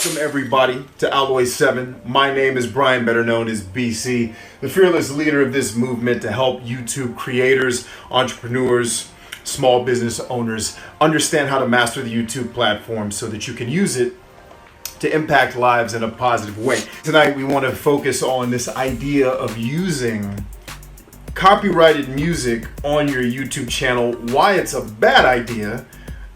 Welcome everybody to Alloy 7. My name is Brian, better known as BC, the fearless leader of this movement to help YouTube creators, entrepreneurs, small business owners understand how to master the YouTube platform so that you can use it to impact lives in a positive way. Tonight we want to focus on this idea of using copyrighted music on your YouTube channel, why it's a bad idea,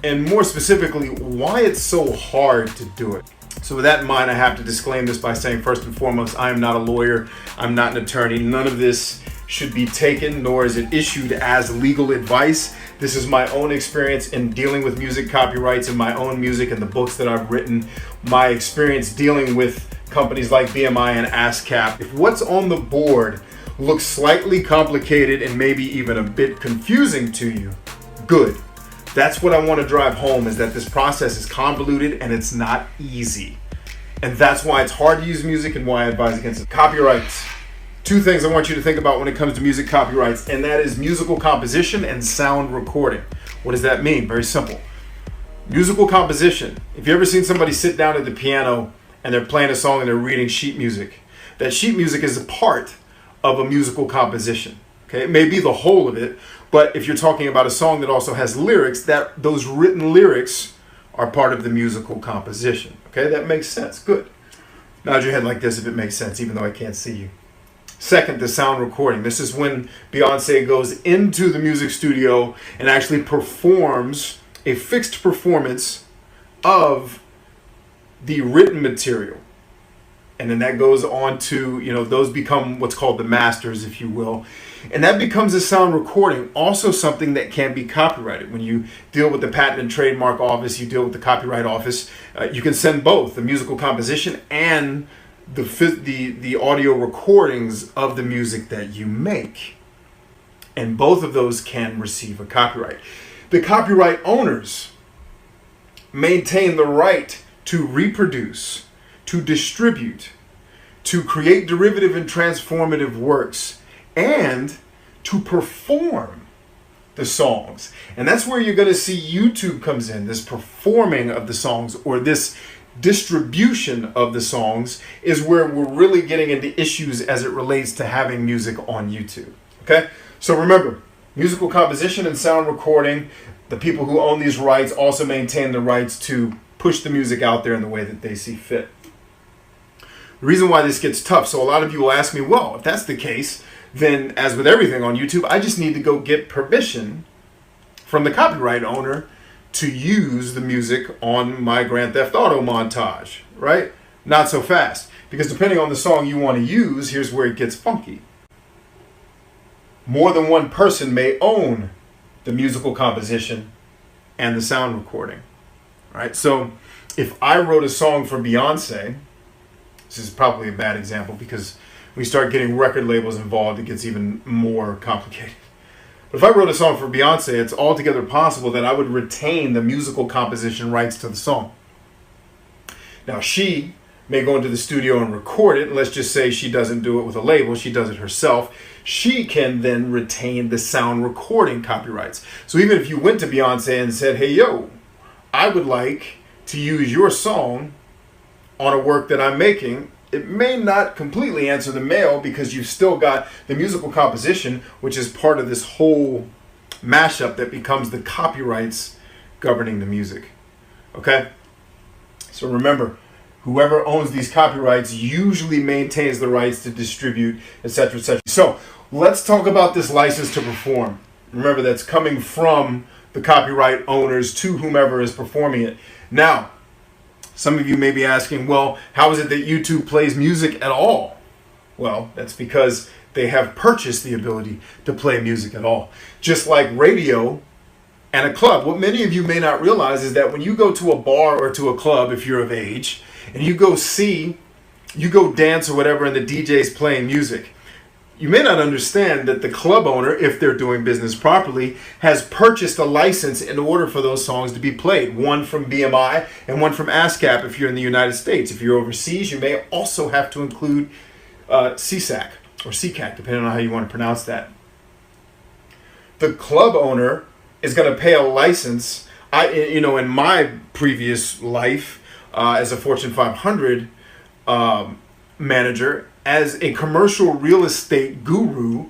and more specifically, why it's so hard to do it. So with that in mind, I have to disclaim this by saying, first and foremost, I am not a lawyer, I'm not an attorney. None of this should be taken, nor is it issued as legal advice. This is my own experience in dealing with music copyrights and my own music and the books that I've written, my experience dealing with companies like BMI and ASCAP. If what's on the board looks slightly complicated and maybe even a bit confusing to you, good. That's what I want to drive home, is that this process is convoluted and it's not easy. And that's why it's hard to use music and why I advise against it. Copyrights. Two things I want you to think about when it comes to music copyrights, and that is musical composition and sound recording. What does that mean? Very simple. Musical composition. If you ever seen somebody sit down at the piano and they're playing a song and they're reading sheet music, that sheet music is a part of a musical composition. Okay, it may be the whole of it, but if you're talking about a song that also has lyrics, that those written lyrics are part of the musical composition. Okay, that makes sense. Good. Nod your head like this if it makes sense, even though I can't see you. Second, the sound recording. This is when Beyonce goes into the music studio and actually performs a fixed performance of the written material. And then that goes on to, those become what's called the masters, if you will. And that becomes a sound recording, also something that can be copyrighted. When you deal with the Patent and Trademark Office, you deal with the Copyright Office, you can send both the musical composition and the audio recordings of the music that you make. And both of those can receive a copyright. The copyright owners maintain the right to reproduce, to distribute, to create derivative and transformative works, and to perform the songs. And that's where you're going to see YouTube comes in. This performing of the songs, or this distribution of the songs, is where we're really getting into issues as it relates to having music on YouTube. Okay? So remember, musical composition and sound recording, the people who own these rights also maintain the rights to push the music out there in the way that they see fit. The reason why this gets tough, so a lot of you will ask me, well, if that's the case, then as with everything on YouTube, I just need to go get permission from the copyright owner to use the music on my Grand Theft Auto montage, right? Not so fast, because depending on the song you want to use, here's where it gets funky. More than one person may own the musical composition and the sound recording, right? So if I wrote a song for Beyonce, this is probably a bad example because when we start getting record labels involved, it gets even more complicated. But if I wrote a song for Beyonce, it's altogether possible that I would retain the musical composition rights to the song. Now, she may go into the studio and record it. Let's just say she doesn't do it with a label. She does it herself. She can then retain the sound recording copyrights. So even if you went to Beyonce and said, hey, yo, I would like to use your song on a work that I'm making, it may not completely answer the mail because you've still got the musical composition, which is part of this whole mashup that becomes the copyrights governing the music. Okay? So remember, whoever owns these copyrights usually maintains the rights to distribute, etc., etc. So let's talk about this license to perform. Remember, that's coming from the copyright owners to whomever is performing it. Now, some of you may be asking, well, how is it that YouTube plays music at all? Well, that's because they have purchased the ability to play music at all. Just like radio and a club. What many of you may not realize is that when you go to a bar or to a club, if you're of age, and you go dance or whatever, and the DJ's playing music, you may not understand that the club owner, if they're doing business properly, has purchased a license in order for those songs to be played. One from BMI and one from ASCAP if you're in the United States. If you're overseas, you may also have to include CSAC or CCAC, depending on how you want to pronounce that. The club owner is going to pay a license. In my previous life, as a Fortune 500 manager, as a commercial real estate guru,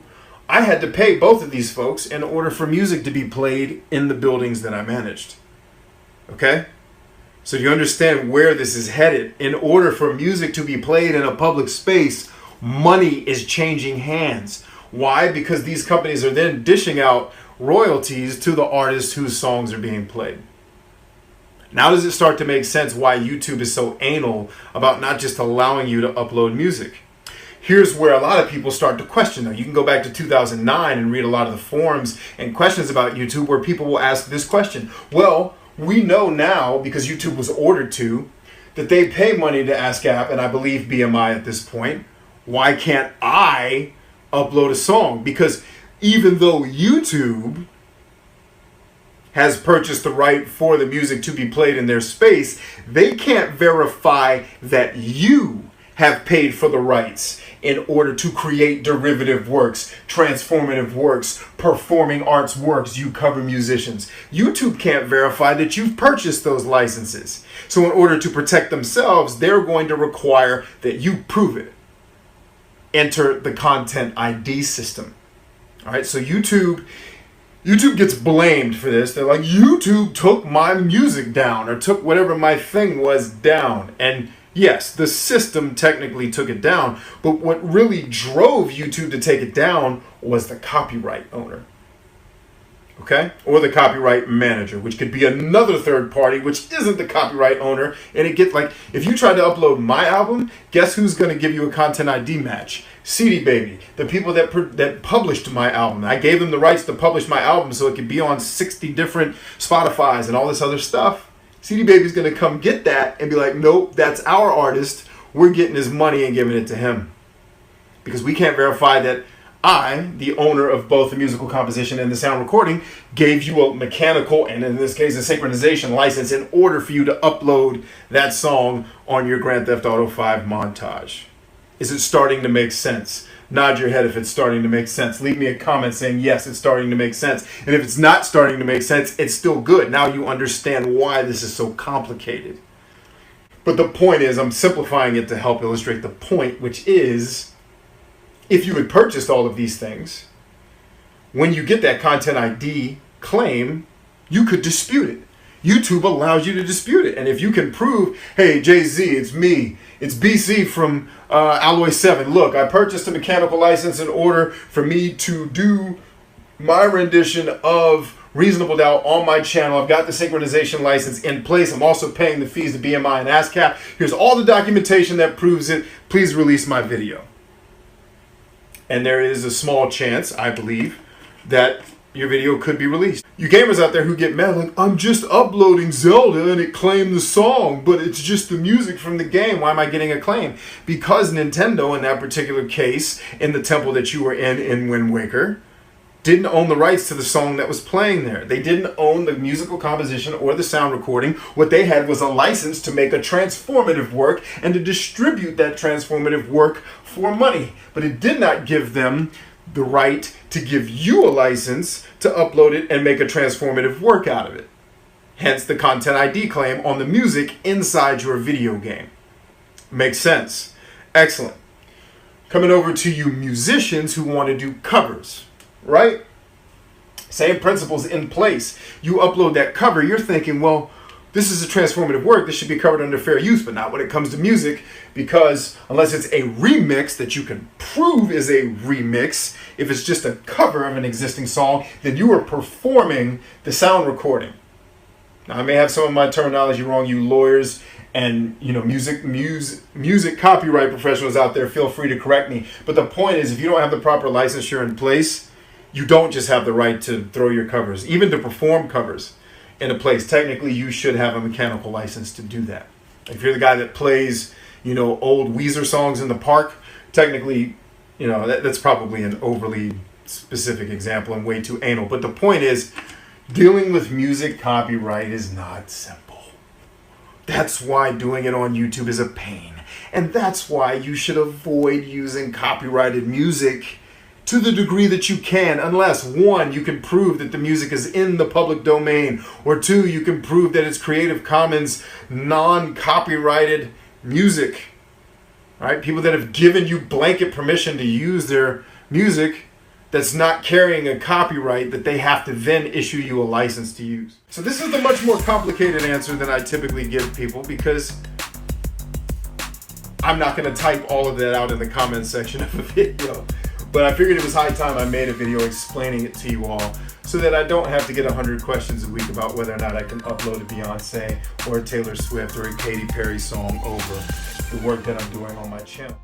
I had to pay both of these folks in order for music to be played in the buildings that I managed. Okay? So you understand where this is headed. In order for music to be played in a public space, money is changing hands. Why? Because these companies are then dishing out royalties to the artists whose songs are being played. Now does it start to make sense why YouTube is so anal about not just allowing you to upload music? Here's where a lot of people start to question, though. You can go back to 2009 and read a lot of the forums and questions about YouTube where people will ask this question. Well, we know now, because YouTube was ordered to, that they pay money to ASCAP and I believe BMI at this point. Why can't I upload a song? Because even though YouTube has purchased the right for the music to be played in their space, they can't verify that you have paid for the rights in order to create derivative works, transformative works, performing arts works, you cover musicians. YouTube can't verify that you've purchased those licenses. So in order to protect themselves, they're going to require that you prove it. Enter the content ID system. All right, so YouTube gets blamed for this. They're like, YouTube took my music down or took whatever my thing was down. And yes, the system technically took it down, but what really drove YouTube to take it down was the copyright owner. Okay? Or the copyright manager, which could be another third party, which isn't the copyright owner. And it gets like, if you try to upload my album, guess who's going to give you a content ID match? CD Baby, the people that published my album. I gave them the rights to publish my album so it could be on 60 different Spotify's and all this other stuff. CD Baby's going to come get that and be like, nope, that's our artist. We're getting his money and giving it to him. Because we can't verify that I, the owner of both the musical composition and the sound recording, gave you a mechanical, and in this case, a synchronization license in order for you to upload that song on your Grand Theft Auto 5 montage. Is it starting to make sense? Nod your head if it's starting to make sense. Leave me a comment saying, yes, it's starting to make sense. And if it's not starting to make sense, it's still good. Now you understand why this is so complicated. But the point is, I'm simplifying it to help illustrate the point, which is, if you had purchased all of these things, when you get that content ID claim, you could dispute it. YouTube allows you to dispute it. And if you can prove, hey, Jay-Z, it's me. It's BC from Alloy 7. Look, I purchased a mechanical license in order for me to do my rendition of Reasonable Doubt on my channel. I've got the synchronization license in place. I'm also paying the fees to BMI and ASCAP. Here's all the documentation that proves it. Please release my video. And there is a small chance, I believe, that your video could be released. You gamers out there who get mad, like, I'm just uploading Zelda and it claimed the song, but it's just the music from the game. Why am I getting a claim? Because Nintendo, in that particular case, in the temple that you were in Wind Waker, didn't own the rights to the song that was playing there. They didn't own the musical composition or the sound recording. What they had was a license to make a transformative work and to distribute that transformative work for money. But it did not give them the right to give you a license to upload it and make a transformative work out of it. Hence the content ID claim on the music inside your video game. Makes sense. Excellent. Coming over to you musicians who want to do covers. Right? Same principles in place. You upload that cover, you're thinking, well, this is a transformative work, this should be covered under fair use, but not when it comes to music, because unless it's a remix that you can prove is a remix, if it's just a cover of an existing song, then you are performing the sound recording. Now, I may have some of my terminology wrong, you lawyers and music copyright professionals out there, feel free to correct me. But the point is, if you don't have the proper licensure in place, you don't just have the right to throw your covers, even to perform covers in a place. Technically, you should have a mechanical license to do that. If you're the guy that plays, old Weezer songs in the park, technically, that's probably an overly specific example and way too anal. But the point is, dealing with music copyright is not simple. That's why doing it on YouTube is a pain. And that's why you should avoid using copyrighted music to the degree that you can, unless one, you can prove that the music is in the public domain, or two, you can prove that it's Creative Commons non-copyrighted music. Right? People that have given you blanket permission to use their music that's not carrying a copyright that they have to then issue you a license to use. So this is the much more complicated answer than I typically give people, because I'm not going to type all of that out in the comment section of a video. But I figured it was high time I made a video explaining it to you all, so that I don't have to get 100 questions a week about whether or not I can upload a Beyonce or a Taylor Swift or a Katy Perry song over the work that I'm doing on my channel.